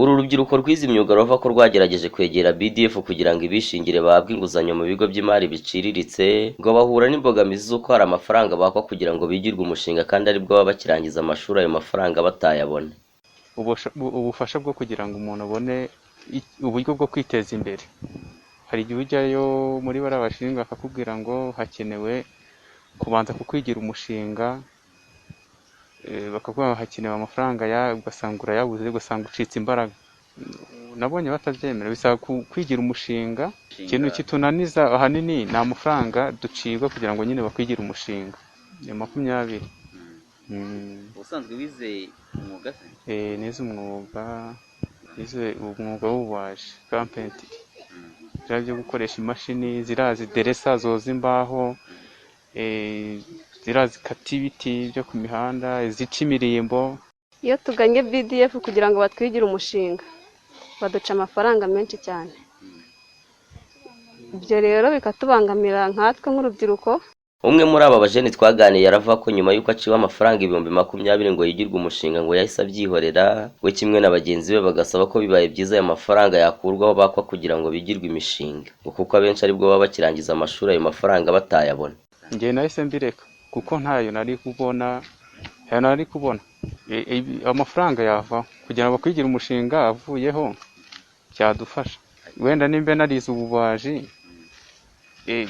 Uru rubyiruko rwize imyuga ruvuga ko rwagerageje kwegera BDF kugira ngo ibishingire bahabwe inguzanyo mu bigo by'imari biciriritse, ngo bahura n'imbogamizi z'uko hari amafaranga bakwa kugira ngo bigirwe umushinga kandi aribwo baba bakirangiza amashuri ayo mafaranga batayabona. Ubufasha bwo kugira ngo umuntu abone uburyo bwo kwiteza imbere, hari igihe ujyayo muri bariya bashinga bakakubwira ngo hakenewe kubanza kukwigira umushinga, bakavuga ngo hakenewe amafaranga ugasanga urayabuze, ugasanga ucitse imbaraga. Nabonye batabyemera, bisaba kwigira umushinga. Ikintu kitunaniza ahanini ni amafaranga ducibwa kugira ngo nyine bakwigire umushinga, ni 20. Ubusanzwe wize umwuga se? Nize umwuga w'ububaji, carpentry. Byo gukoresha imashini zideresa zoza imbaho, zikata ibiti byo ku mihanda, zica imirimbo. Iyo tuganye BDF kugira ngo batwigire umushinga baduca amafaranga menshi cyane, ibyo rero bikatubangamira nkatwe nk'urubyiruko. Umwe muri aba bajeni twaganiye aravuga ko nyuma y'uko aciwe amafaranga 20,000 ngo yigirwe umushinga ngo yahise abyihorera, we kimwe na bagenzi be bagasaba ko bibaye byiza aya mafaranga yakurwaho bakwa kugira ngo bigirwe imishinga, kuko abenshi aribwo baba bakirangiza amashuri ayo mafaranga batayabona. Njye nahise mbireka kuko ntayo nari kubona, amafaranga yava kugira ngo bakwigira umushinga avuyeho byadufasha. Wenda nimba narize ububaji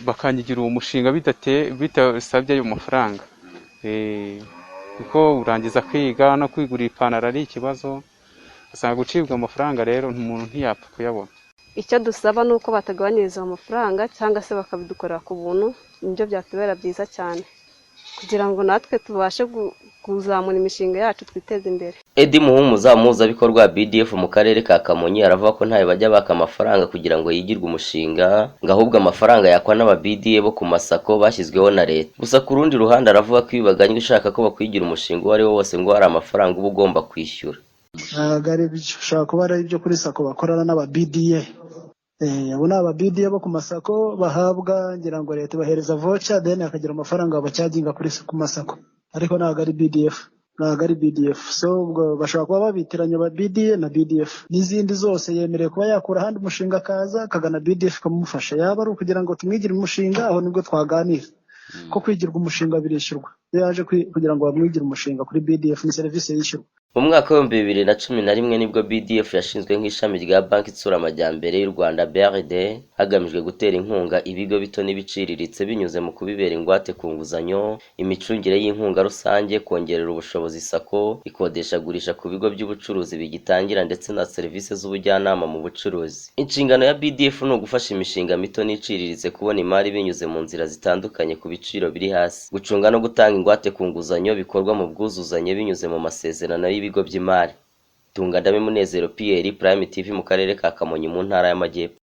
bakanyigira uwo mushinga bitasabye ayo mafaranga, kuko urangiza kwiga no kwigurira ipantaro ari ikibazo, usanga gucibwa amafaranga rero umuntu ntiyapfa kuyabona. Icyo dusaba ni uko batagabanyiriza amafaranga cyangwa se bakabidukorera ku buntu, nibyo byatubera byiza cyane kugira ngo natwe tubashe kuzamura imishinga yacu twiteze imbere. Edi Muhumuza, umuhuzabikorwa wa BDF mu karere ka Kamonyi, aravuga ko ntayo bajya baka amafaranga kugira ngo yigirwe umushinga, ngo ahubwo amafaranga yakwa n'aba BDF bo ku masako bashyizweho na leta. Gusa ku rundi ruhande aravuga ko ibaganye ushaka ko bakwigira umushinga uwo ari wo wose ngo hari amafaranga uba ugomba kwishyura. Nagari bishaka kuba ari ibyo kuri sako bakorana n'aba BDF. Abo ni aba BDF bo ku masako bahabwa, ngira ngo leta bahereza voucher then akagira amafaranga bacyaginga kuri ku masako, ariko ntago ari BDF. So ubwo bashobora kuba babitiranya aba BDF na BDF n'izindi zose, yemerewe kuba yakura ahandi umushinga akaza akagana BDF kamufasha. Yaba ari ukugira ngo tumwigire umushinga, aho nibwo twaganira ko kwigirwa umushinga birishyurwa. Iyo yaje kugira ngo bamwigire umushinga kuri BDF ni serivisi yishyurwa. Mu mwaka wa 2011 nibwo BDF yashinzwe nk'ishami rya Banki Itsura Amajyambere y'u Rwanda BRD, hagamijwe gutera inkunga ibigo bito n'ibiciriritse binyuze mu kubibera ingwate ku nguzanyo, imicungire y'inkunga rusange, kongerera ubushobozi sako, ikodeshagurisha ku bigo by'ubucuruzi bigitangira ndetse na serivisi z'ubujyanama mu bucuruzi. Inshingano ya BDF ni ugufasha imishinga mito n'iciriritse kubona imari binyuze mu nzira zitandukanye ku biciro biri hasi, gucunga no gutanga ingwate ku nguzanyo bikorwa mu bwuzuzanye binyuze mu masezerano y'ibigo by'imari. Tungandame Munezero Pierre, Prime TV mu karere ka Kamonyi mu ntara y'Amajyepfo.